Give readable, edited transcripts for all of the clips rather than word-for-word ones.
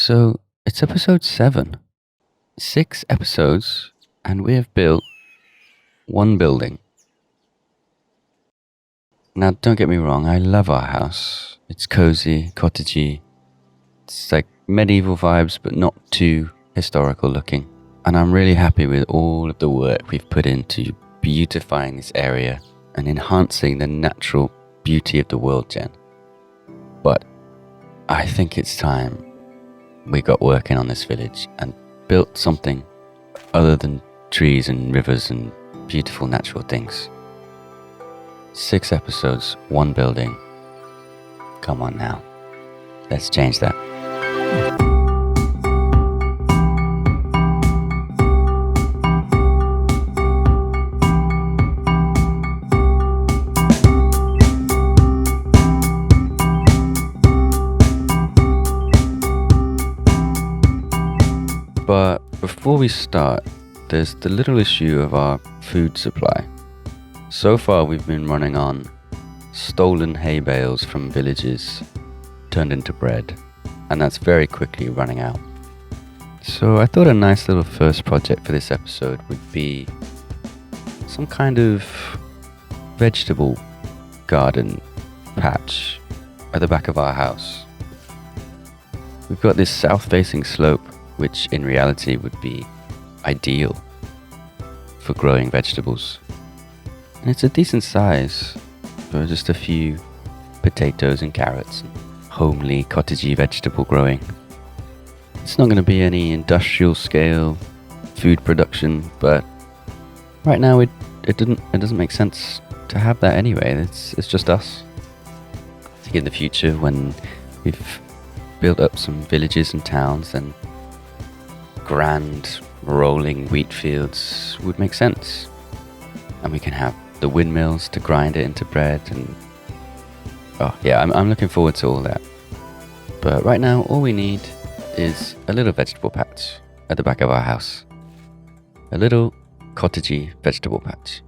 So it's episode 7. 6 episodes, and we have built one building. Now, don't get me wrong, I love our house. It's cozy, cottagey. It's like medieval vibes, but not too historical looking. And I'm really happy with all of the work we've put into beautifying this area and enhancing the natural beauty of the world, Jen. But I think it's time we got working on this village and built something other than trees and rivers and beautiful natural things. 6 episodes, 1 building. Come on now. Let's change that. But before we start, there's the little issue of our food supply. So far we've been running on stolen hay bales from villages turned into bread, and that's very quickly running out. So I thought a nice little first project for this episode would be some kind of vegetable garden patch at the back of our house. We've got this south-facing slope, which in reality would be ideal for growing vegetables. And it's a decent size for just a few potatoes and carrots and homely cottagey vegetable growing. It's not going to be any industrial scale food production, but right now it doesn't make sense to have that anyway. It's just us. I think in the future, when we've built up some villages and towns, then grand rolling wheat fields would make sense, and we can have the windmills to grind it into bread. And I'm looking forward to all that. But right now all we need is a little vegetable patch at the back of our house, a little cottagey vegetable patch.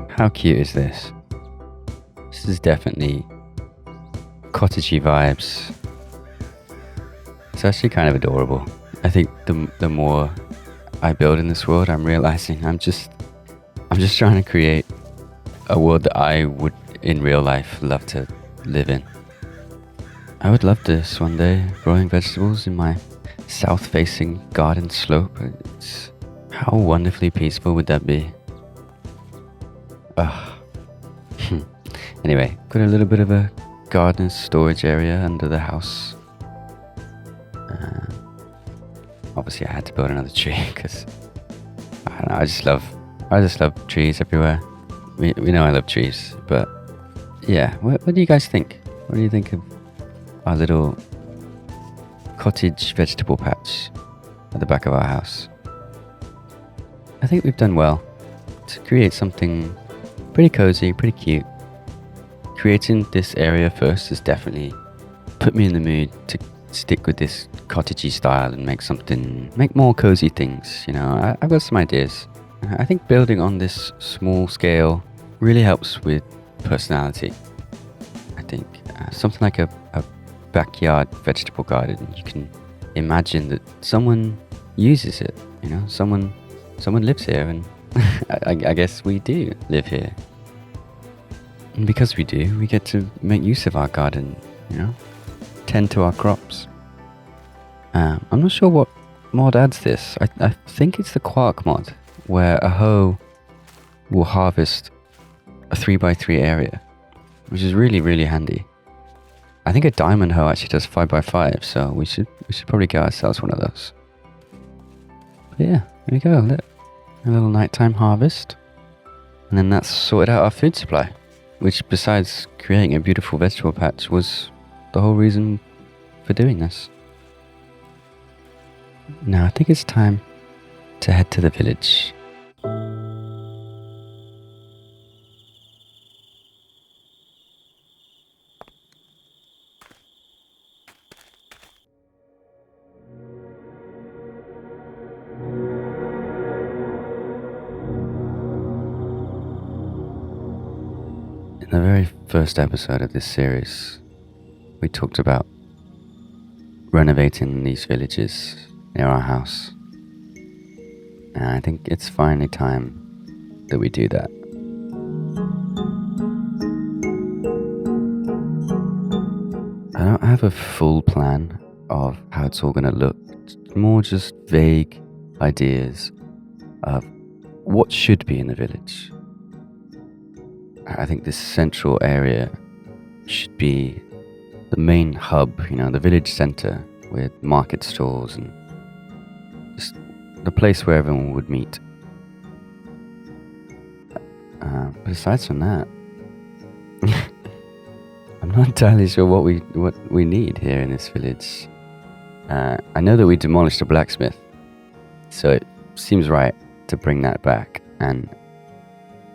How cute is this? This is definitely cottagey vibes. It's actually kind of adorable. I think the more I build in this world, I'm realizing I'm just trying to create a world that I would in real life love to live in. I would love this one day, growing vegetables in my south-facing garden slope. How wonderfully peaceful would that be? Anyway, got a little bit of a gardener's storage area under the house. Obviously I had to build another tree because I don't know, I just love trees everywhere. We know I love trees, but yeah, what do you guys think? What do you think of our little cottage vegetable patch at the back of our house? I think we've done well to create something pretty cozy, pretty cute. Creating this area first has definitely put me in the mood to stick with this cottagey style and make more cozy things. I've got some ideas. I think building on this small scale really helps with personality. I think something like a backyard vegetable garden, you can imagine that someone uses it, someone lives here and I guess we do live here. And because we do, we get to make use of our garden, you know? Tend to our crops. I'm not sure what mod adds this. I think it's the Quark mod, where a hoe will harvest a 3x3 area, which is really, really handy. I think a diamond hoe actually does 5x5, so we should probably get ourselves one of those. But yeah, there we go. Look, a little nighttime harvest, and then that's sorted out our food supply, which, besides creating a beautiful vegetable patch, was the whole reason for doing this. Now I think it's time to head to the village. In the very first episode of this series, we talked about renovating these villages near our house. And I think it's finally time that we do that. I don't have a full plan of how it's all going to look. It's more just vague ideas of what should be in the village. I think this central area should be the main hub, the village center with market stalls and just the place where everyone would meet. But aside from that, I'm not entirely sure what we need here in this village. I know that we demolished a blacksmith, so it seems right to bring that back, and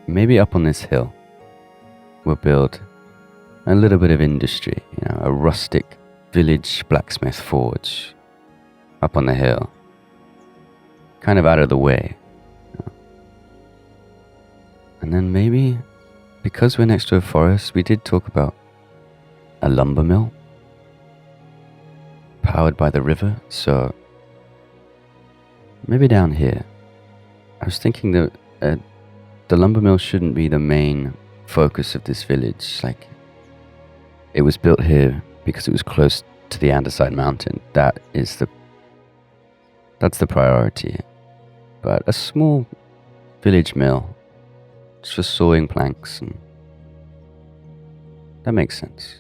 maybe up on this hill we'll build a little bit of industry, a rustic village blacksmith forge up on the hill, kind of out of the way. And then maybe, because we're next to a forest, we did talk about a lumber mill powered by the river, so maybe down here. I was thinking that the lumber mill shouldn't be the main focus of this village. Like, it was built here because it was close to the Andesite mountain. That's the priority. But a small village mill, just for sawing planks, and that makes sense.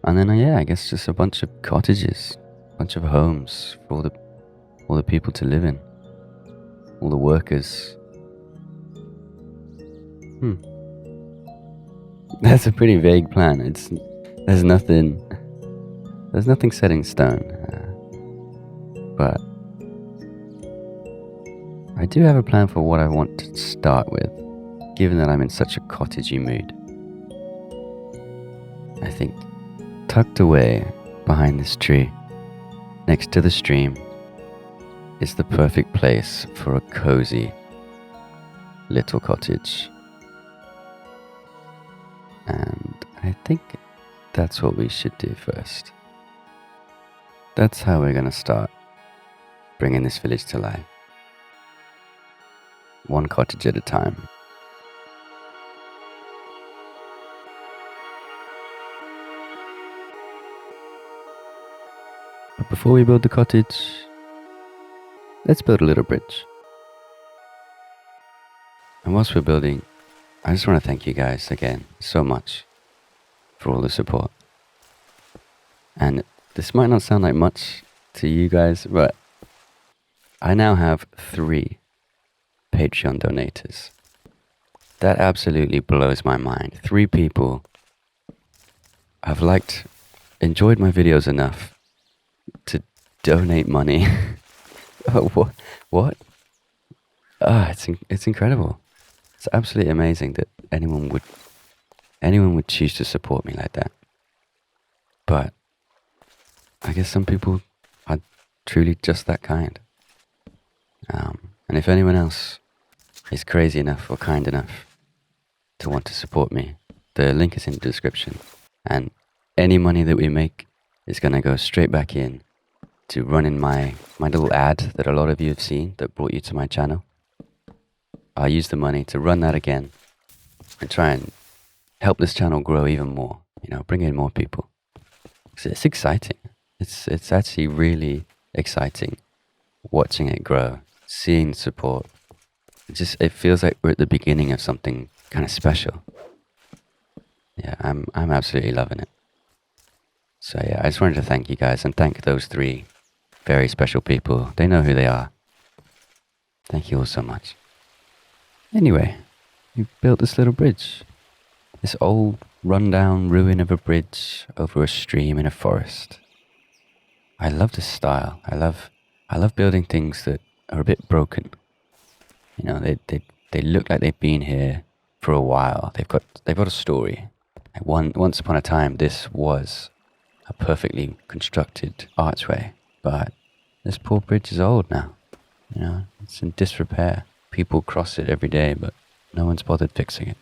And then I guess just a bunch of cottages, a bunch of homes for all the people to live in, all the workers. That's a pretty vague plan. There's nothing set in stone. But I do have a plan for what I want to start with, given that I'm in such a cottagey mood. I think tucked away behind this tree, next to the stream, is the perfect place for a cozy little cottage. And I think that's what we should do first. That's how we're going to start bringing this village to life. One cottage at a time. But before we build the cottage, let's build a little bridge. And whilst we're building, I just want to thank you guys again so much for all the support. And this might not sound like much to you guys, but I now have 3 Patreon donators. That absolutely blows my mind. 3 people have enjoyed my videos enough to donate money. What? It's incredible. It's absolutely amazing that anyone would choose to support me like that. But I guess some people are truly just that kind. And if anyone else is crazy enough or kind enough to want to support me, the link is in the description. And any money that we make is going to go straight back in to running my little ad that a lot of you have seen that brought you to my channel. I'll use the money to run that again and try and help this channel grow even more. Bring in more people. It's exciting. It's actually really exciting watching it grow, seeing the support. It feels like we're at the beginning of something kind of special. Yeah, I'm absolutely loving it. So yeah, I just wanted to thank you guys and thank those 3 very special people. They know who they are. Thank you all so much. Anyway, we built this little bridge. This old rundown ruin of a bridge over a stream in a forest. I love this style. I love building things that are a bit broken. They look like they've been here for a while. They've got a story. Once upon a time, this was a perfectly constructed archway, but this poor bridge is old now. It's in disrepair. People cross it every day, but no one's bothered fixing it.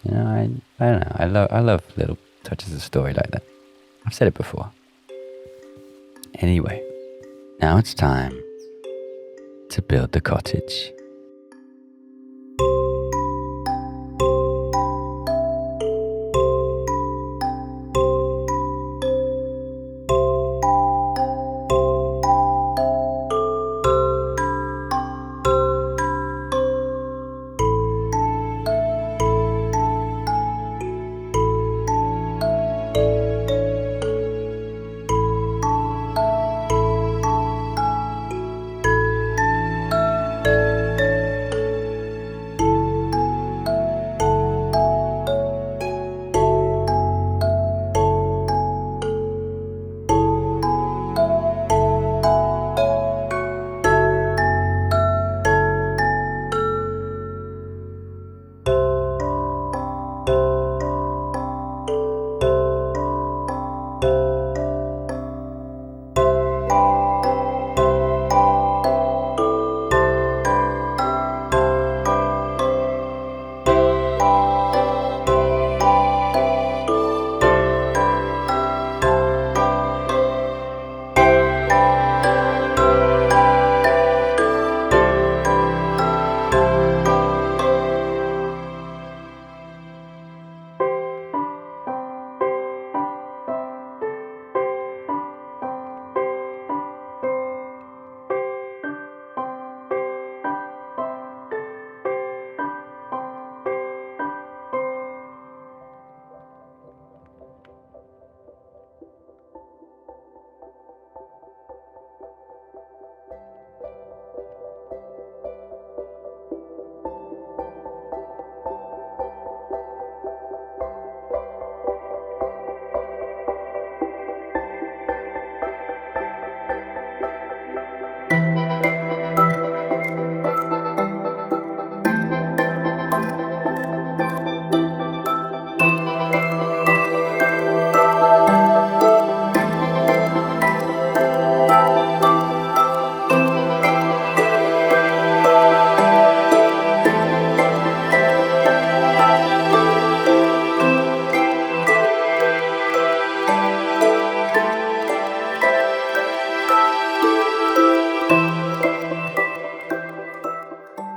I don't know. I love little touches of story like that. I've said it before. Anyway, now it's time to build the cottage.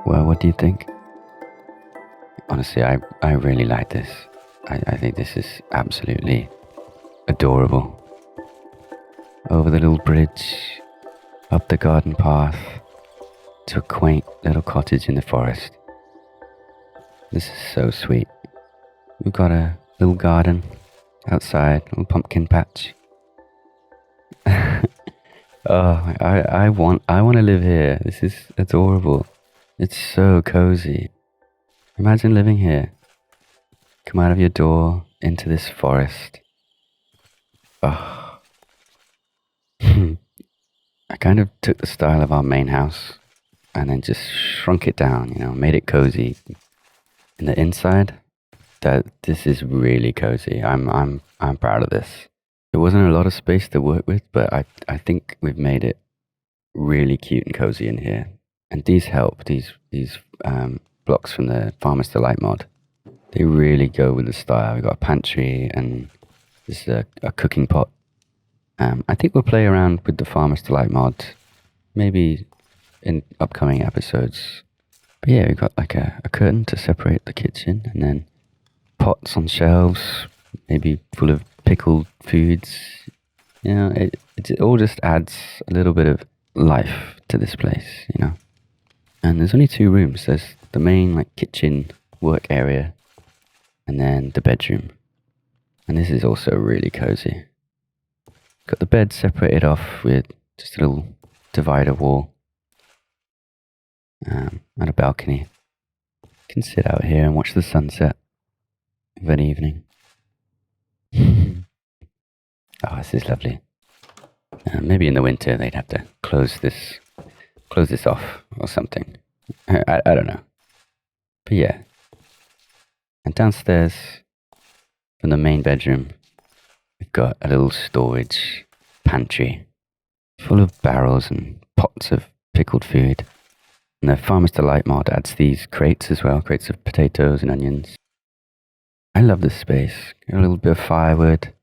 What do you think? Honestly, I really like this. I think this is absolutely adorable. Over the little bridge, up the garden path, to a quaint little cottage in the forest. This is so sweet. We've got a little garden outside, a little pumpkin patch. Oh, I want to live here. This is adorable. It's so cozy. Imagine living here. Come out of your door into this forest. Oh. I kind of took the style of our main house and then just shrunk it down, made it cozy. In the inside, this is really cozy. I'm proud of this. There wasn't a lot of space to work with, but I think we've made it really cute and cozy in here. And these help, these blocks from the Farmer's Delight mod. They really go with the style. We've got a pantry and this is a cooking pot. I think we'll play around with the Farmer's Delight mod, maybe in upcoming episodes. But yeah, we've got like a curtain to separate the kitchen, and then pots on shelves, maybe full of pickled foods. You know, it all just adds a little bit of life to this place, you know. And there's only 2 rooms. There's the main like kitchen work area, and then the bedroom. And this is also really cozy. Got the bed separated off with just a little divider wall, and a balcony. You can sit out here and watch the sunset of an evening. Oh, this is lovely. Maybe in the winter they'd have to close this off or something. I don't know. But yeah. And downstairs from the main bedroom, we've got a little storage pantry full of barrels and pots of pickled food. And the Farmer's Delight mod adds these crates as well, crates of potatoes and onions. I love this space. Got a little bit of firewood,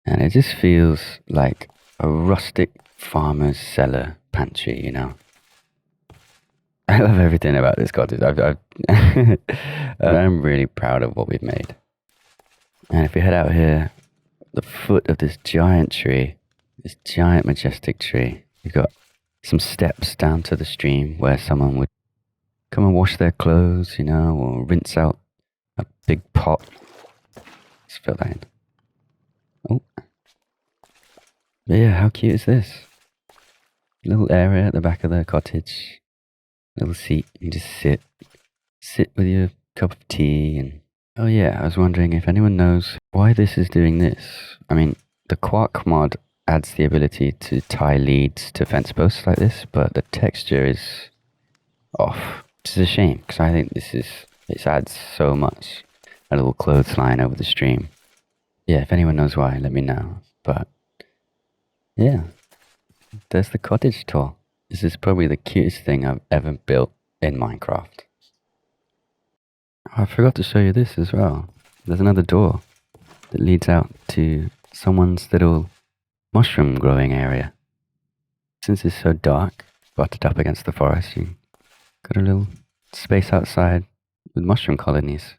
and it just feels like a rustic farmer's cellar pantry, you know. I love everything about this cottage. I'm really proud of what we've made. And if we head out here, the foot of this giant tree, this giant majestic tree, we've got some steps down to the stream where someone would come and wash their clothes, you know, or rinse out a big pot. Let's fill that in. Oh. But yeah, how cute is this? Little area at the back of the cottage. Little seat. You just sit with your cup of tea and... Oh yeah, I was wondering if anyone knows why this is doing this. I mean, the Quark mod adds the ability to tie leads to fence posts like this, but the texture is off. Which is a shame, because I think this adds so much. A little clothesline over the stream. Yeah, if anyone knows why, let me know. But yeah, there's the cottage tour. This is probably the cutest thing I've ever built in Minecraft. Oh, I forgot to show you this as well. There's another door that leads out to someone's little mushroom growing area. Since it's so dark, butted up against the forest, you got a little space outside with mushroom colonies.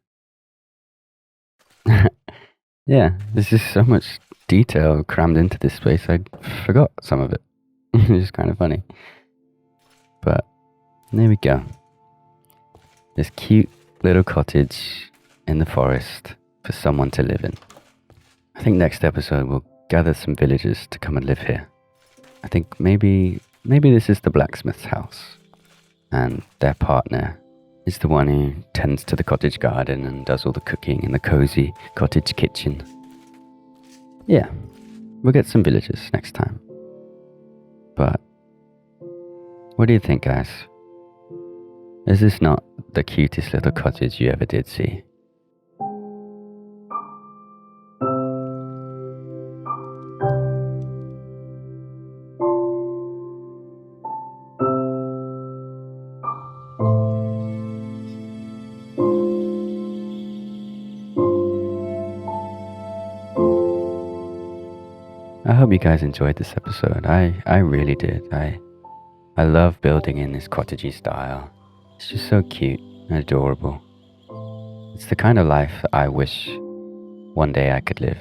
Yeah, there's just so much detail crammed into this space, I forgot some of it. It's just kind of funny. But there we go. This cute little cottage in the forest for someone to live in. I think next episode we'll gather some villagers to come and live here. I think maybe this is the blacksmith's house, and their partner is the one who tends to the cottage garden and does all the cooking in the cozy cottage kitchen. Yeah, we'll get some villagers next time. But what do you think, guys? Is this not the cutest little cottage you ever did see? I hope you guys enjoyed this episode. I really did. I love building in this cottagey style. It's just so cute and adorable. It's the kind of life that I wish one day I could live.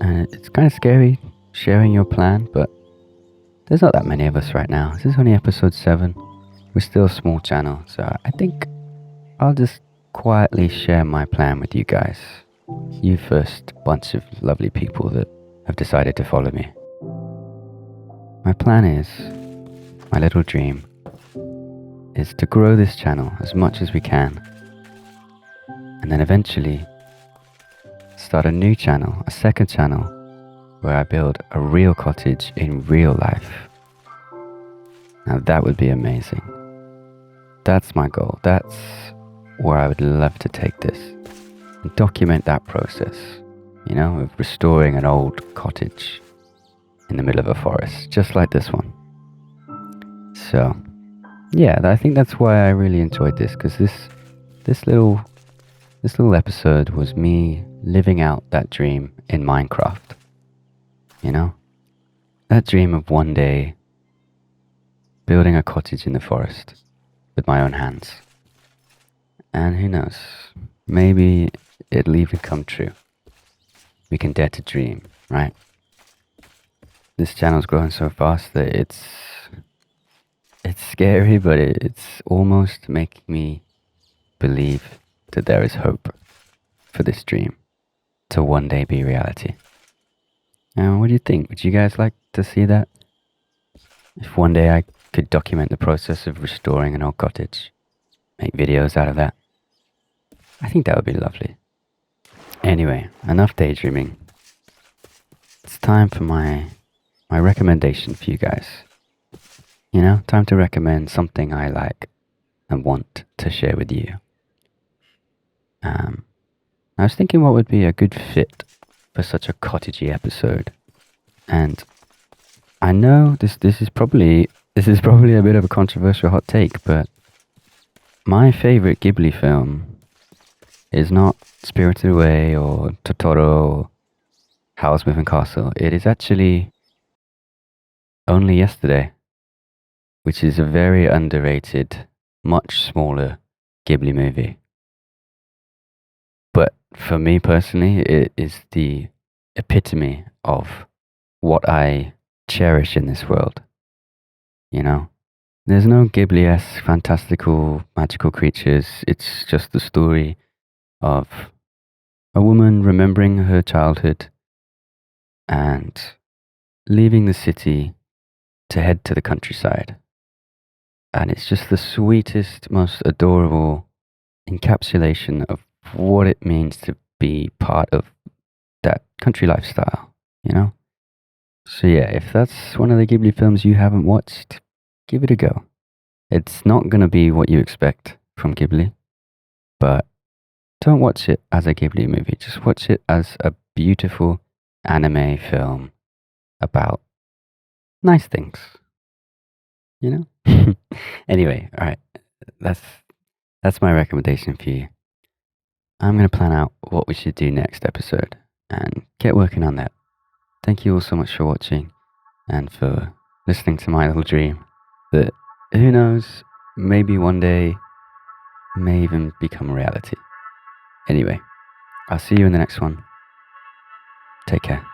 And it's kind of scary sharing your plan, but there's not that many of us right now. This is only episode 7. We're still a small channel, so I think I'll just quietly share my plan with you guys. You first bunch of lovely people that have decided to follow me. My plan is, my little dream, is to grow this channel as much as we can, and then eventually start a new channel, a second channel, where I build a real cottage in real life. Now that would be amazing. That's my goal. That's where I would love to take this and document that process, you know, of restoring an old cottage in the middle of a forest, just like this one. So yeah, I think that's why I really enjoyed this, because this little episode was me living out that dream in Minecraft. You know? That dream of one day building a cottage in the forest with my own hands. And who knows, maybe it'll even come true. We can dare to dream, right? This channel's growing so fast that it's scary, but it's almost making me believe that there is hope for this dream to one day be reality. And what do you think? Would you guys like to see that? If one day I could document the process of restoring an old cottage, make videos out of that, I think that would be lovely. Anyway, enough daydreaming. It's time for my recommendation for you guys. You know, time to recommend something I like and want to share with you. I was thinking what would be a good fit for such a cottagey episode. And I know this is probably a bit of a controversial hot take, but my favorite Ghibli film is not Spirited Away or Totoro or Howl's Moving Castle. It is actually Only Yesterday, which is a very underrated, much smaller Ghibli movie. But for me personally, it is the epitome of what I cherish in this world. You know? There's no Ghibli-esque fantastical magical creatures. It's just the story of a woman remembering her childhood and leaving the city to head to the countryside. And it's just the sweetest, most adorable encapsulation of what it means to be part of that country lifestyle, you know? So yeah, if that's one of the Ghibli films you haven't watched, give it a go. It's not going to be what you expect from Ghibli, but don't watch it as a Ghibli movie. Just watch it as a beautiful anime film about nice things, you know? Anyway, all right, that's my recommendation for you. I'm going to plan out what we should do next episode and get working on that. Thank you all so much for watching and for listening to my little dream that, who knows, maybe one day may even become a reality. Anyway, I'll see you in the next one. Take care.